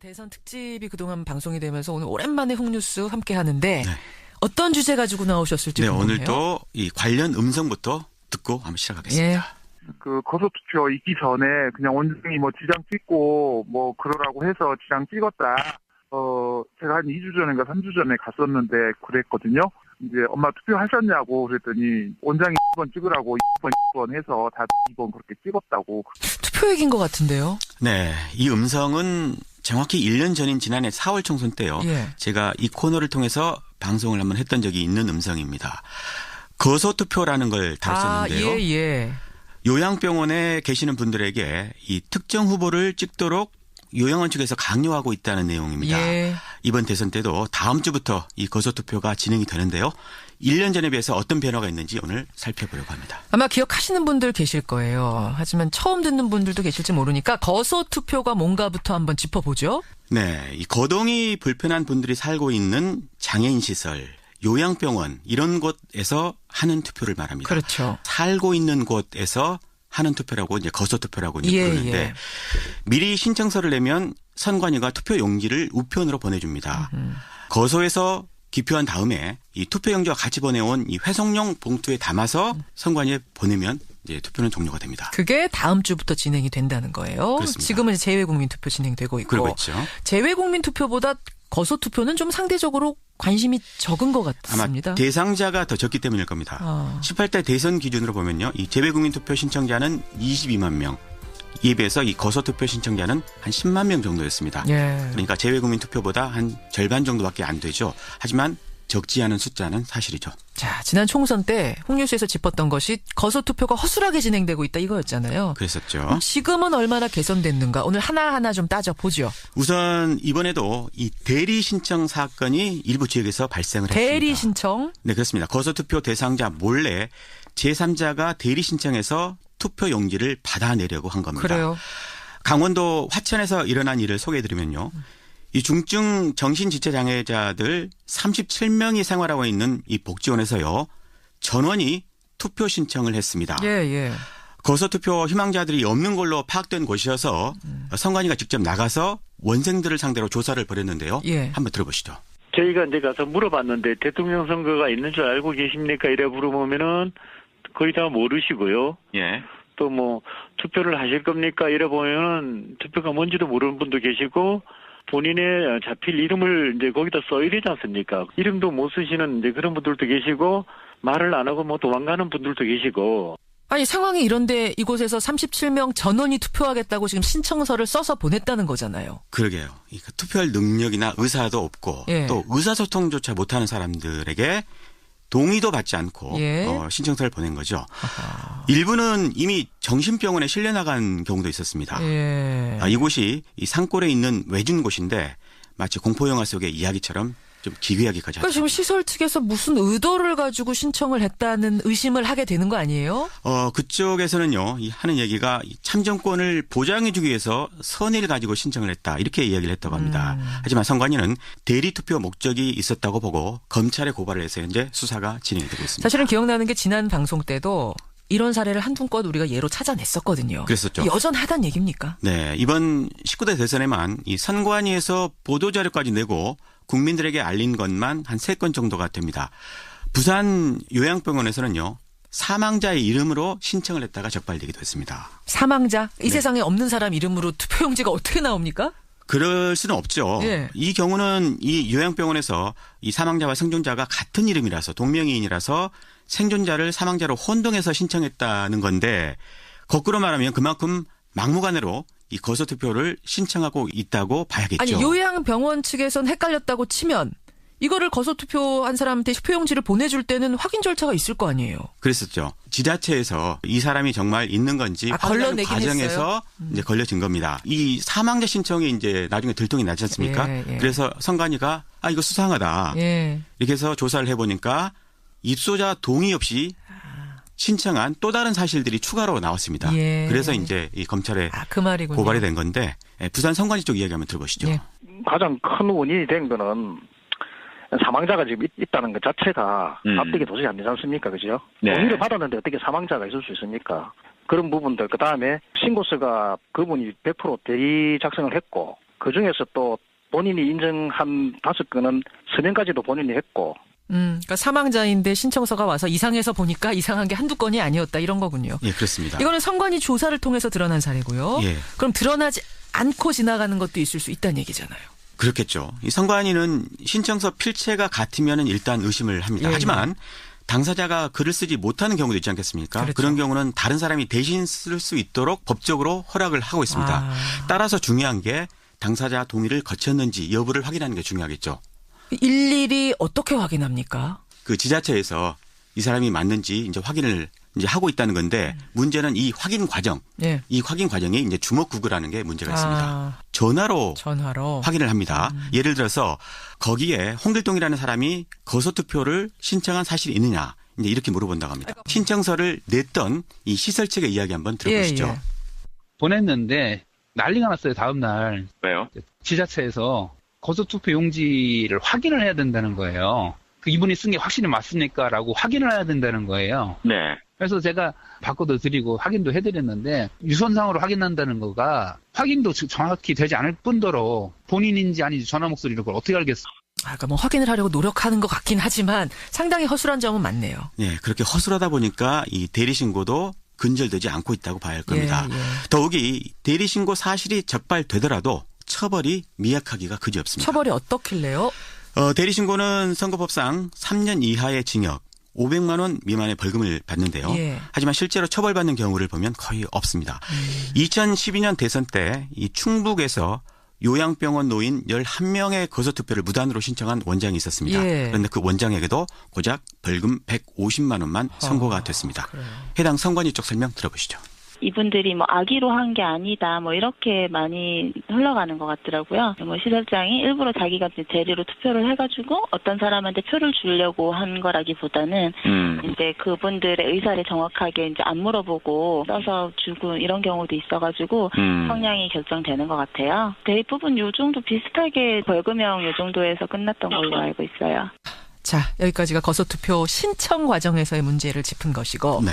대선 특집이 그동안 방송이 되면서 오늘 오랜만에 홍뉴스 함께 하는데 네. 어떤 주제 가지고 나오셨을지 네, 궁금해요. 오늘도 이 관련 음성부터 듣고 한번 시작하겠습니다. 예. 그 거소투표 있기 전에 그냥 원장이 뭐 지장 찍고 뭐 그러라고 해서 지장 찍었다. 제가 한 2주 전인가 3주 전에 갔었는데 그랬거든요. 이제 엄마 투표하셨냐고 그랬더니 원장이 2번 찍으라고 2번 해서 다 2번 그렇게 찍었다고. 투표 얘기인 것 같은데요. 네, 이 음성은 정확히 1년 전인 지난해 4월 총선 때요. 예. 제가 이 코너를 통해서 방송을 한번 했던 적이 있는 음성입니다. 거소투표라는 걸 다뤘었는데요. 예. 요양병원에 계시는 분들에게 이 특정 후보를 찍도록 요양원 측에서 강요하고 있다는 내용입니다. 예. 이번 대선 때도 다음 주부터 이 거소투표가 진행이 되는데요. 1년 전에 비해서 어떤 변화가 있는지 오늘 살펴보려고 합니다. 아마 기억하시는 분들 계실 거예요. 하지만 처음 듣는 분들도 계실지 모르니까 거소투표가 뭔가부터 한번 짚어보죠. 네, 이 거동이 불편한 분들이 살고 있는 장애인 시설, 요양병원 이런 곳에서 하는 투표를 말합니다. 그렇죠. 살고 있는 곳에서 하는 투표라고 이제 거소투표라고 이제 부르는데 예. 미리 신청서를 내면 선관위가 투표 용지를 우편으로 보내줍니다. 거소에서 기표한 다음에 이 투표 용지와 같이 보내온 이 회송용 봉투에 담아서 선관위에 보내면 이제 투표는 종료가 됩니다. 그게 다음 주부터 진행이 된다는 거예요. 그렇습니다. 지금은 재외국민 투표 진행되고 있고. 그러고 있죠. 재외국민 투표보다 거소투표는 좀 상대적으로 관심이 적은 것 같습니다. 아마 대상자가 더 적기 때문일 겁니다. 18대 대선 기준으로 보면요. 이 재외국민 투표 신청자는 22만 명. 이에 비해서 이 거소투표 신청자는 한 10만 명 정도였습니다. 예. 그러니까 재외국민 투표보다 한 절반 정도밖에 안 되죠. 하지만 적지 않은 숫자는 사실이죠. 자, 지난 총선 때 홍뉴스에서 짚었던 것이 거소투표가 허술하게 진행되고 있다 이거였잖아요. 그랬었죠. 지금은 얼마나 개선됐는가 오늘 하나하나 좀 따져보죠. 우선 이번에도 이 대리 신청 사건이 일부 지역에서 발생을 했습니다. 대리 신청? 네, 그렇습니다. 거소투표 대상자 몰래 제3자가 대리 신청해서 투표 용지를 받아내려고 한 겁니다. 그래요. 강원도 화천에서 일어난 일을 소개해드리면요. 이 중증 정신지체장애자들 37명이 생활하고 있는 이 복지원에서요. 전원이 투표 신청을 했습니다. 예. 거소투표 희망자들이 없는 걸로 파악된 곳이어서 선관위가 직접 나가서 원생들을 상대로 조사를 벌였는데요. 예. 한번 들어보시죠. 저희가 이제 가서 물어봤는데 대통령 선거가 있는 줄 알고 계십니까? 이래 물어보면은 거의 다 모르시고요. 예. 또 뭐 투표를 하실 겁니까? 이래 보면은 투표가 뭔지도 모르는 분도 계시고 본인의 자필 이름을 이제 거기다 써야 되지 않습니까? 이름도 못 쓰시는 이제 그런 분들도 계시고 말을 안 하고 뭐 도망가는 분들도 계시고. 아니 상황이 이런데 이곳에서 37명 전원이 투표하겠다고 지금 신청서를 써서 보냈다는 거잖아요. 그러게요. 그러니까 투표할 능력이나 의사도 없고 예. 또 의사소통조차 못하는 사람들에게 동의도 받지 않고 예. 신청서를 보낸 거죠. 일부는 이미 정신병원에 실려 나간 경우도 있었습니다. 예. 이곳이 이 산골에 있는 외진 곳인데 마치 공포영화 속의 이야기처럼 좀 기괴하기까지 그러니까 하죠. 지금 시설 측에서 무슨 의도를 가지고 신청을 했다는 의심을 하게 되는 거 아니에요? 그쪽에서는요, 하는 얘기가 이 참정권을 보장해주기 위해서 선의를 가지고 신청을 했다. 이렇게 이야기를 했다고 합니다. 하지만 선관위는 대리투표 목적이 있었다고 보고 검찰에 고발을 해서 현재 수사가 진행이 되고 있습니다. 사실은 기억나는 게 지난 방송 때도 이런 사례를 한두 건 우리가 예로 찾아냈었거든요. 그랬었죠. 여전하단 얘기입니까? 네, 이번 19대 대선에만 이 선관위에서 보도자료까지 내고 국민들에게 알린 것만 한 3건 정도가 됩니다. 부산 요양병원에서는요. 사망자의 이름으로 신청을 했다가 적발되기도 했습니다. 사망자? 이 네. 세상에 없는 사람 이름으로 투표용지가 어떻게 나옵니까? 그럴 수는 없죠. 예. 이 경우는 이 요양병원에서 이 사망자와 생존자가 같은 이름이라서 동명이인이라서 생존자를 사망자로 혼동해서 신청했다는 건데 거꾸로 말하면 그만큼 막무가내로 이 거소투표를 신청하고 있다고 봐야겠죠. 아니 요양병원 측에선 헷갈렸다고 치면 이거를 거소투표한 사람한테 투표용지를 보내줄 때는 확인 절차가 있을 거 아니에요. 그랬었죠. 지자체에서 이 사람이 정말 있는 건지 확인하는 걸러내긴 과정에서 이제 걸려진 겁니다. 이 사망자 신청이 이제 나중에 들통이 나지 않습니까? 예. 그래서 선관위가 이거 수상하다. 예. 이렇게 해서 조사를 해보니까 입소자 동의 없이 신청한 또 다른 사실들이 추가로 나왔습니다. 예. 그래서 이제 이 검찰에 그 말이군요. 고발이 된 건데 부산 선관위 쪽 이야기 한번 들어보시죠. 예. 가장 큰 원인이 된 거는 사망자가 지금 있다는 것 자체가 납득이 도저히 안 되지 않습니까? 그죠? 네. 동의를 받았는데 어떻게 사망자가 있을 수 있습니까? 그런 부분들, 그 다음에 신고서가 그분이 100% 대리 작성을 했고, 그중에서 또 본인이 인정한 5건은 서명까지도 본인이 했고. 그러니까 사망자인데 신청서가 와서 이상해서 보니까 이상한 게 한두 건이 아니었다 이런 거군요. 예, 그렇습니다. 이거는 선관위 조사를 통해서 드러난 사례고요. 예. 그럼 드러나지 않고 지나가는 것도 있을 수 있다는 얘기잖아요. 그렇겠죠. 이 선관위는 신청서 필체가 같으면 일단 의심을 합니다. 예. 하지만 당사자가 글을 쓰지 못하는 경우도 있지 않겠습니까? 그렇죠. 그런 경우는 다른 사람이 대신 쓸 수 있도록 법적으로 허락을 하고 있습니다. 따라서 중요한 게 당사자 동의를 거쳤는지 여부를 확인하는 게 중요하겠죠. 일일이 어떻게 확인합니까? 그 지자체에서 이 사람이 맞는지 이제 확인을 이제 하고 있다는 건데 문제는 이 확인 과정, 예. 이 확인 과정에 이제 주먹구구라는 게 문제가 있습니다. 전화로 확인을 합니다. 예를 들어서 거기에 홍길동이라는 사람이 거소투표를 신청한 사실이 있느냐 이제 이렇게 물어본다고 합니다. 신청서를 냈던 이 시설 측의 이야기 한번 들어보시죠. 예. 보냈는데 난리가 났어요. 다음 날. 왜요? 지자체에서 거소투표 용지를 확인을 해야 된다는 거예요. 그 이분이 쓴 게 확실히 맞습니까? 라고 확인을 해야 된다는 거예요. 네. 그래서 제가 바꿔도 드리고 확인도 해드렸는데 유선상으로 확인한다는 거가 확인도 정확히 되지 않을 뿐더러 본인인지 아닌지 전화 목소리를 그걸 어떻게 알겠어? 그러니까 뭐 확인을 하려고 노력하는 것 같긴 하지만 상당히 허술한 점은 많네요. 네, 그렇게 허술하다 보니까 이 대리신고도 근절되지 않고 있다고 봐야 할 겁니다. 예. 더욱이 대리신고 사실이 적발되더라도 처벌이 미약하기가 그지없습니다. 처벌이 어떻길래요? 대리신고는 선거법상 3년 이하의 징역, 500만 원 미만의 벌금을 받는데요. 예. 하지만 실제로 처벌받는 경우를 보면 거의 없습니다. 2012년 대선 때 이 충북에서 요양병원 노인 11명의 거소투표를 무단으로 신청한 원장이 있었습니다. 예. 그런데 그 원장에게도 고작 벌금 150만 원만 선고가 됐습니다. 그래요. 해당 선관위 쪽 설명 들어보시죠. 이분들이 뭐 악의로 한 게 아니다 뭐 이렇게 많이 흘러가는 것 같더라고요. 뭐 시설장이 일부러 자기가 이제 대리로 투표를 해가지고 어떤 사람한테 표를 주려고 한 거라기보다는 이제 그분들의 의사를 정확하게 이제 안 물어보고 써서 주고 이런 경우도 있어가지고 성향이 결정되는 것 같아요. 대부분 요 정도 비슷하게 벌금형 요 정도에서 끝났던 걸로 알고 있어요. 자, 여기까지가 거소투표 신청 과정에서의 문제를 짚은 것이고 네.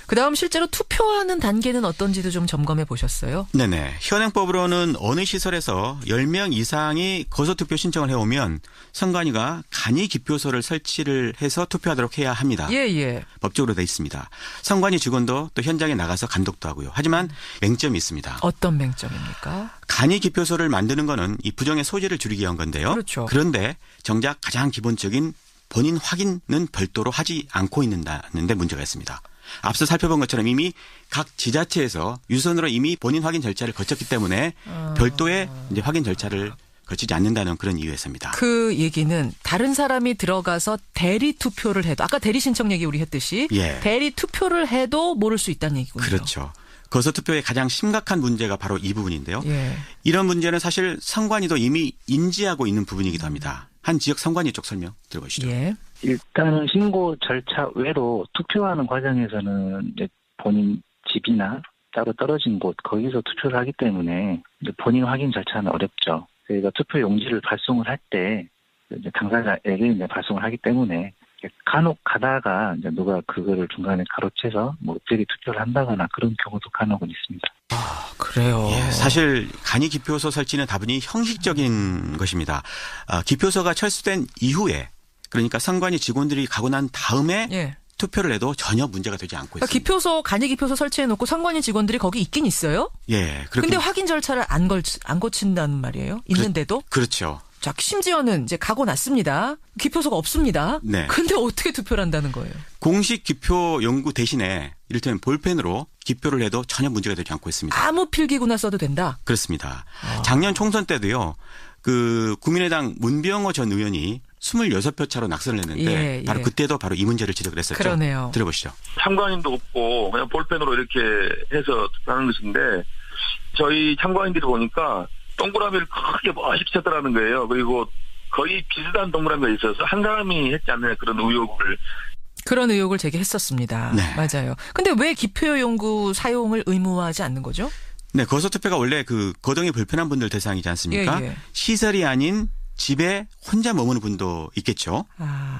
그다음 실제로 투표하는 단계는 어떤지도 좀 점검해 보셨어요? 네네. 현행법으로는 어느 시설에서 10명 이상이 거소투표 신청을 해오면 선관위가 간이 기표소를 설치를 해서 투표하도록 해야 합니다. 예. 법적으로 돼 있습니다. 선관위 직원도 또 현장에 나가서 감독도 하고요. 하지만 맹점이 있습니다. 어떤 맹점입니까? 간이 기표소를 만드는 거는 이 부정의 소지를 줄이기 위한 건데요. 그렇죠. 그런데 정작 가장 기본적인 본인 확인은 별도로 하지 않고 있는데 문제가 있습니다. 앞서 살펴본 것처럼 이미 각 지자체에서 유선으로 이미 본인 확인 절차를 거쳤기 때문에 별도의 이제 확인 절차를 거치지 않는다는 그런 이유에서입니다. 그 얘기는 다른 사람이 들어가서 대리 투표를 해도 아까 대리 신청 얘기 우리 했듯이 예. 대리 투표를 해도 모를 수 있다는 얘기군요. 그렇죠. 거소투표의 가장 심각한 문제가 바로 이 부분인데요. 예. 이런 문제는 사실 선관위도 이미 인지하고 있는 부분이기도 합니다. 한 지역 선관위 쪽 설명 들어보시죠. 예. 일단은 신고 절차 외로 투표하는 과정에서는 이제 본인 집이나 따로 떨어진 곳 거기서 투표를 하기 때문에 이제 본인 확인 절차는 어렵죠. 저희가 투표 용지를 발송을 할 때 이제 당사자에게 이제 발송을 하기 때문에 간혹 가다가 이제 누가 그거를 중간에 가로채서 뭐 대리 투표를 한다거나 그런 경우도 간혹은 있습니다. 그래요. 예, 사실 간이 기표소 설치는 다분히 형식적인 것입니다. 기표소가 철수된 이후에 그러니까 선관위 직원들이 가고 난 다음에 예. 투표를 해도 전혀 문제가 되지 않고 그러니까 있습니다. 기표소 간이 기표소 설치해 놓고 선관위 직원들이 거기 있긴 있어요. 예, 근데 확인 절차를 안 거친다는 말이에요. 있는데도. 그렇죠. 자, 심지어는 이제 가고 났습니다. 기표소가 없습니다. 네. 근데 어떻게 투표를 한다는 거예요? 공식 기표 연구 대신에 이를테면 볼펜으로 기표를 해도 전혀 문제가 되지 않고 있습니다. 아무 필기구나 써도 된다. 그렇습니다. 작년 총선 때도요. 그 국민의당 문병호 전 의원이 26표 차로 낙선을 했는데 바로 그때도 바로 이 문제를 지적을 했었죠. 그러네요. 들어보시죠. 참관인도 없고 그냥 볼펜으로 이렇게 해서 하는 것인데 저희 참관인들이 보니까 동그라미를 크게 멋있게 쳤더라는 거예요. 그리고 거의 비슷한 동그라미가 있어서 한 사람이 했지 않느냐 그런 의혹을 제기했었습니다. 네. 맞아요. 근데 왜 기표 연구 사용을 의무화하지 않는 거죠? 네, 거소투표가 원래 그 거동이 불편한 분들 대상이지 않습니까? 예. 시설이 아닌 집에 혼자 머무는 분도 있겠죠.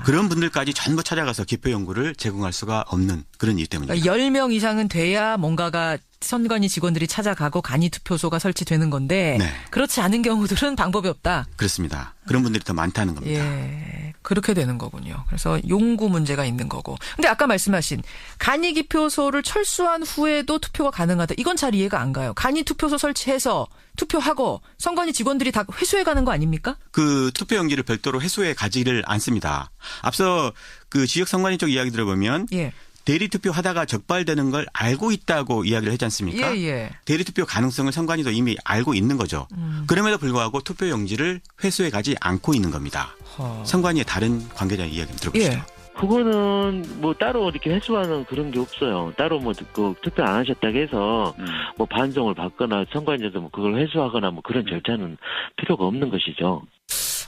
그런 분들까지 전부 찾아가서 기표 연구를 제공할 수가 없는 그런 이유 때문입니다. 10명 이상은 돼야 뭔가가 선관위 직원들이 찾아가고 간이 투표소가 설치되는 건데 네. 그렇지 않은 경우들은 방법이 없다. 그렇습니다. 그런 분들이 더 많다는 겁니다. 예, 그렇게 되는 거군요. 그래서 용구 문제가 있는 거고. 근데 아까 말씀하신 간이 기표소를 철수한 후에도 투표가 가능하다. 이건 잘 이해가 안 가요. 간이 투표소 설치해서 투표하고 선관위 직원들이 다 회수해 가는 거 아닙니까? 그 투표용지를 별도로 회수해 가지를 않습니다. 앞서 그 지역 선관위 쪽 이야기 들어보면 예. 대리 투표하다가 적발되는 걸 알고 있다고 이야기를 했지 않습니까? 예. 대리 투표 가능성을 선관위도 이미 알고 있는 거죠. 그럼에도 불구하고 투표용지를 회수해 가지 않고 있는 겁니다. 선관위의 다른 관계자의 이야기 들어보시죠. 예. 그거는 뭐 따로 이렇게 회수하는 그런 게 없어요. 따로 뭐 그 투표 안 하셨다고 해서 뭐 반송을 받거나 선관위에서 뭐 그걸 회수하거나 뭐 그런 절차는 필요가 없는 것이죠.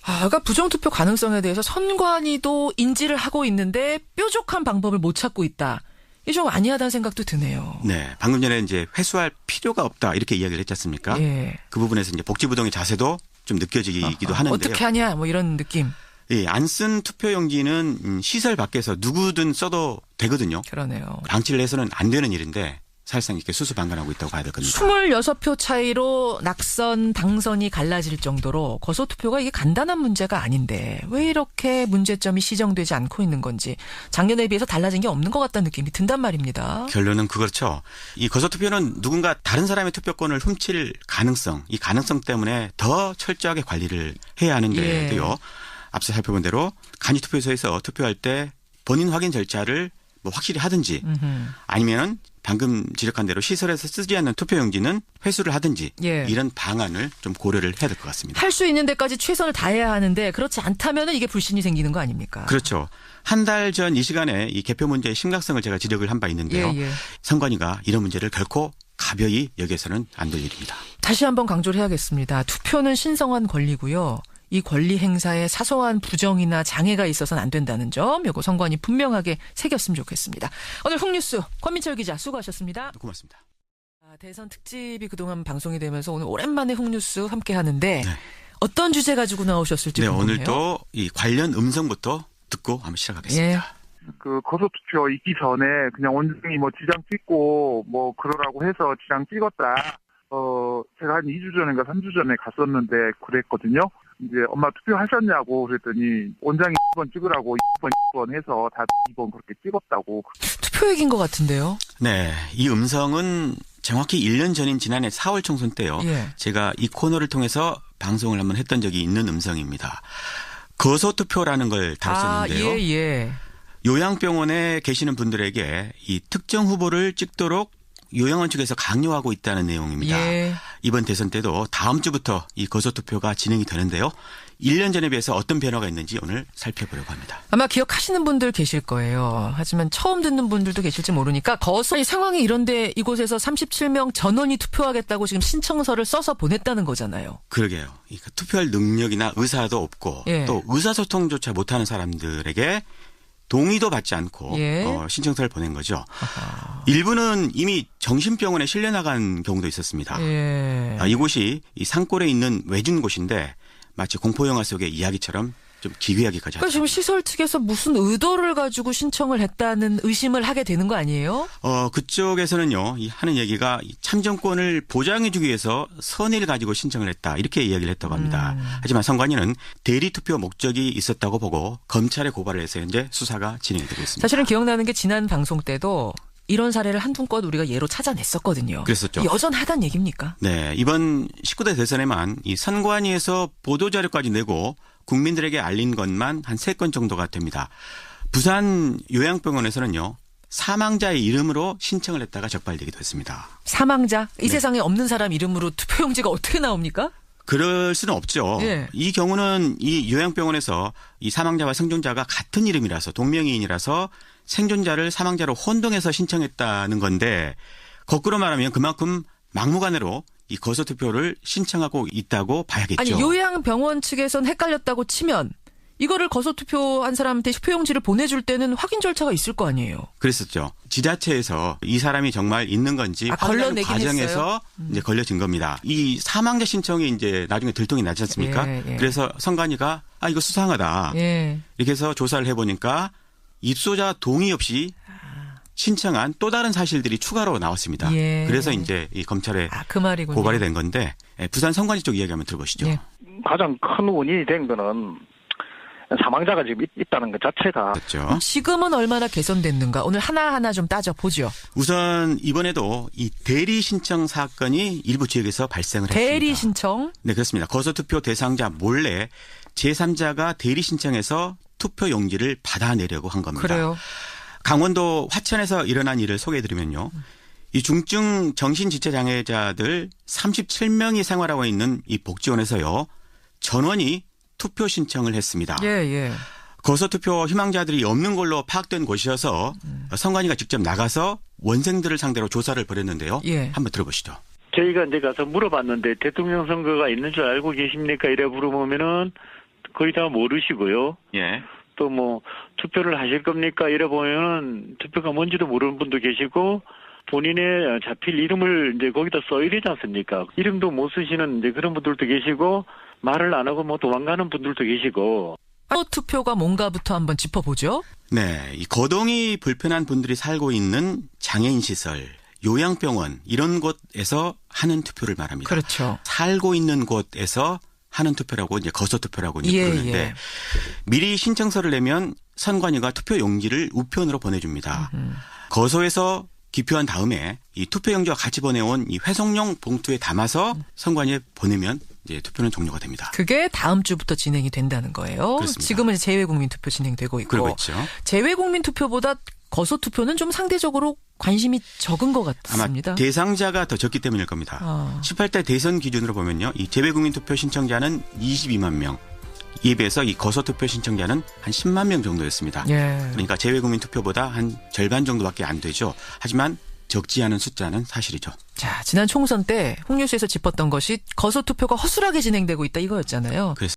그러니까 부정투표 가능성에 대해서 선관위도 인지를 하고 있는데 뾰족한 방법을 못 찾고 있다. 이게 좀 아니하다는 생각도 드네요. 네, 방금 전에 이제 회수할 필요가 없다 이렇게 이야기를 했지 않습니까? 예. 그 부분에서 이제 복지부동의 자세도 좀 느껴지기도 하는데요. 어떻게 하냐 뭐 이런 느낌. 예, 안 쓴 투표용지는 시설 밖에서 누구든 써도 되거든요. 그러네요. 방치를 해서는 안 되는 일인데 사실상 이렇게 수수방관하고 있다고 봐야 될 겁니다. 26표 차이로 낙선, 당선이 갈라질 정도로 거소투표가 이게 간단한 문제가 아닌데 왜 이렇게 문제점이 시정되지 않고 있는 건지 작년에 비해서 달라진 게 없는 것 같다는 느낌이 든단 말입니다. 결론은 그렇죠. 이 거소투표는 누군가 다른 사람의 투표권을 훔칠 가능성, 이 가능성 때문에 더 철저하게 관리를 해야 하는데도요. 앞서 살펴본 대로 간이투표소에서 투표할 때 본인 확인 절차를 뭐 확실히 하든지 아니면 방금 지적한 대로 시설에서 쓰지 않는 투표용지는 회수를 하든지 이런 방안을 좀 고려를 해야 될 것 같습니다. 할 수 있는 데까지 최선을 다해야 하는데 그렇지 않다면 이게 불신이 생기는 거 아닙니까? 그렇죠. 한 달 전 이 시간에 이 개표 문제의 심각성을 제가 지적을 한 바 있는데요. 선관위가 이런 문제를 결코 가벼이 여기서는 안 될 일입니다. 다시 한번 강조를 해야겠습니다. 투표는 신성한 권리고요. 이 권리 행사에 사소한 부정이나 장애가 있어서는 안 된다는 점, 요거 선관위 분명하게 새겼으면 좋겠습니다. 오늘 훅뉴스 권민철 기자 수고하셨습니다. 고맙습니다. 대선 특집이 그동안 방송이 되면서 오늘 오랜만에 훅뉴스 함께 하는데 어떤 주제 가지고 나오셨을지 궁금해요. 오늘도 이 관련 음성부터 듣고 한번 시작하겠습니다. 그 거소투표 있기 전에 그냥 원장이 뭐 지장 찍고 뭐 그러라고 해서 지장 찍었다. 제가 한 2주 전인가 3주 전에 갔었는데 그랬거든요. 이제 엄마 투표하셨냐고 그랬더니 원장이 2번 찍으라고 2번 해서 다 2번 그렇게 찍었다고. 투표 얘기인 것 같은데요. 네. 이 음성은 정확히 1년 전인 지난해 4월 총선 때요. 제가 이 코너를 통해서 방송을 한번 했던 적이 있는 음성입니다. 거소투표라는 걸 다뤘었는데요. 요양병원에 계시는 분들에게 이 특정 후보를 찍도록 요양원 측에서 강요하고 있다는 내용입니다. 이번 대선 때도 다음 주부터 이 거소투표가 진행이 되는데요. 1년 전에 비해서 어떤 변화가 있는지 오늘 살펴보려고 합니다. 아마 기억하시는 분들 계실 거예요. 하지만 처음 듣는 분들도 계실지 모르니까 거소 상황이 이런데 이곳에서 37명 전원이 투표하겠다고 지금 신청서를 써서 보냈다는 거잖아요. 그러게요. 투표할 능력이나 의사도 없고 또 의사소통조차 못하는 사람들에게 동의도 받지 않고 신청서를 보낸 거죠. 일부는 이미 정신병원에 실려 나간 경우도 있었습니다. 이곳이 이 산골에 있는 외진 곳인데 마치 공포영화 속의 이야기처럼 좀 기괴하기까지 하죠. 그러니까 지금 시설 측에서 무슨 의도를 가지고 신청을 했다는 의심을 하게 되는 거 아니에요? 그쪽에서는요, 하는 얘기가 참정권을 보장해주기 위해서 선의를 가지고 신청을 했다 이렇게 이야기를 했다고 합니다. 하지만 선관위는 대리 투표 목적이 있었다고 보고 검찰에 고발을 해서 현재 수사가 진행이 되고 있습니다. 사실은 기억나는 게 지난 방송 때도 이런 사례를 한두 건 우리가 예로 찾아냈었거든요. 그랬었죠. 여전하단 얘기입니까? 네, 이번 19대 대선에만 이 선관위에서 보도자료까지 내고 국민들에게 알린 것만 한 3건 정도가 됩니다. 부산 요양병원에서는요. 사망자의 이름으로 신청을 했다가 적발되기도 했습니다. 사망자? 이 세상에 없는 사람 이름으로 투표용지가 어떻게 나옵니까? 그럴 수는 없죠. 이 경우는 이 요양병원에서 이 사망자와 생존자가 같은 이름이라서 동명이인이라서 생존자를 사망자로 혼동해서 신청했다는 건데 거꾸로 말하면 그만큼 막무가내로 이 거소투표를 신청하고 있다고 봐야겠죠. 아니 요양병원 측에선 헷갈렸다고 치면 이거를 거소 투표한 사람한테 투표용지를 보내줄 때는 확인 절차가 있을 거 아니에요. 그랬었죠. 지자체에서 이 사람이 정말 있는 건지 확인하는 걸러내긴 과정에서 이제 걸려진 겁니다. 이 사망자 신청이 이제 나중에 들통이 나지 않습니까? 예. 그래서 선관위가 이거 수상하다. 예. 이렇게 해서 조사를 해보니까 입소자 동의 없이 신청한 또 다른 사실들이 추가로 나왔습니다. 예. 그래서 이제 이 검찰에 그 말이군요. 고발이 된 건데 부산 선관위 쪽 이야기 한번 들어보시죠. 예. 가장 큰 원인이 된 거는 사망자가 지금 있다는 것 자체가. 그렇죠. 지금은 얼마나 개선됐는가 오늘 하나하나 좀 따져보죠. 우선 이번에도 이 대리 신청 사건이 일부 지역에서 발생을 했습니다. 대리 신청? 네, 그렇습니다. 거소투표 대상자 몰래 제3자가 대리 신청해서 투표 용지를 받아내려고 한 겁니다. 그래요. 강원도 화천에서 일어난 일을 소개해드리면요. 이 중증 정신지체장애자들 37명이 생활하고 있는 이 복지원에서요. 전원이 투표 신청을 했습니다. 예. 거소투표 희망자들이 없는 걸로 파악된 곳이어서 선관위가 직접 나가서 원생들을 상대로 조사를 벌였는데요. 예. 한번 들어보시죠. 저희가 이제 가서 물어봤는데 대통령 선거가 있는 줄 알고 계십니까? 이래 물어보면은 거의 다 모르시고요. 예. 또 뭐 투표를 하실 겁니까? 이래 보면은 투표가 뭔지도 모르는 분도 계시고 본인의 자필 이름을 이제 거기다 써야 되지 않습니까? 이름도 못 쓰시는 이제 그런 분들도 계시고 말을 안 하고 뭐 도망가는 분들도 계시고. 투표가 뭔가부터 한번 짚어보죠. 네, 이 거동이 불편한 분들이 살고 있는 장애인 시설, 요양병원 이런 곳에서 하는 투표를 말합니다. 그렇죠. 살고 있는 곳에서 하는 투표라고 이제 거소투표라고 이제 부르는데 미리 신청서를 내면 선관위가 투표 용지를 우편으로 보내줍니다. 거소에서 기표한 다음에 이 투표 용지와 같이 보내온 이 회송용 봉투에 담아서 선관위에 보내면 이제 투표는 종료가 됩니다. 그게 다음 주부터 진행이 된다는 거예요. 그렇습니다. 지금은 재외국민 투표 진행되고 있고. 그러고 있죠. 재외국민 투표보다 거소 투표는 좀 상대적으로 관심이 적은 것 같습니다. 아마 대상자가 더 적기 때문일 겁니다. 18대 대선 기준으로 보면요. 이 재외국민 투표 신청자는 22만 명. 이에 비해서 이 거소투표 신청자는 한 10만 명 정도였습니다. 예. 그러니까 재외국민 투표보다 한 절반 정도밖에 안 되죠. 하지만 적지 않은 숫자는 사실이죠. 자, 지난 총선 때 홍뉴스에서 짚었던 것이 거소투표가 허술하게 진행되고 있다 이거였잖아요. 그래서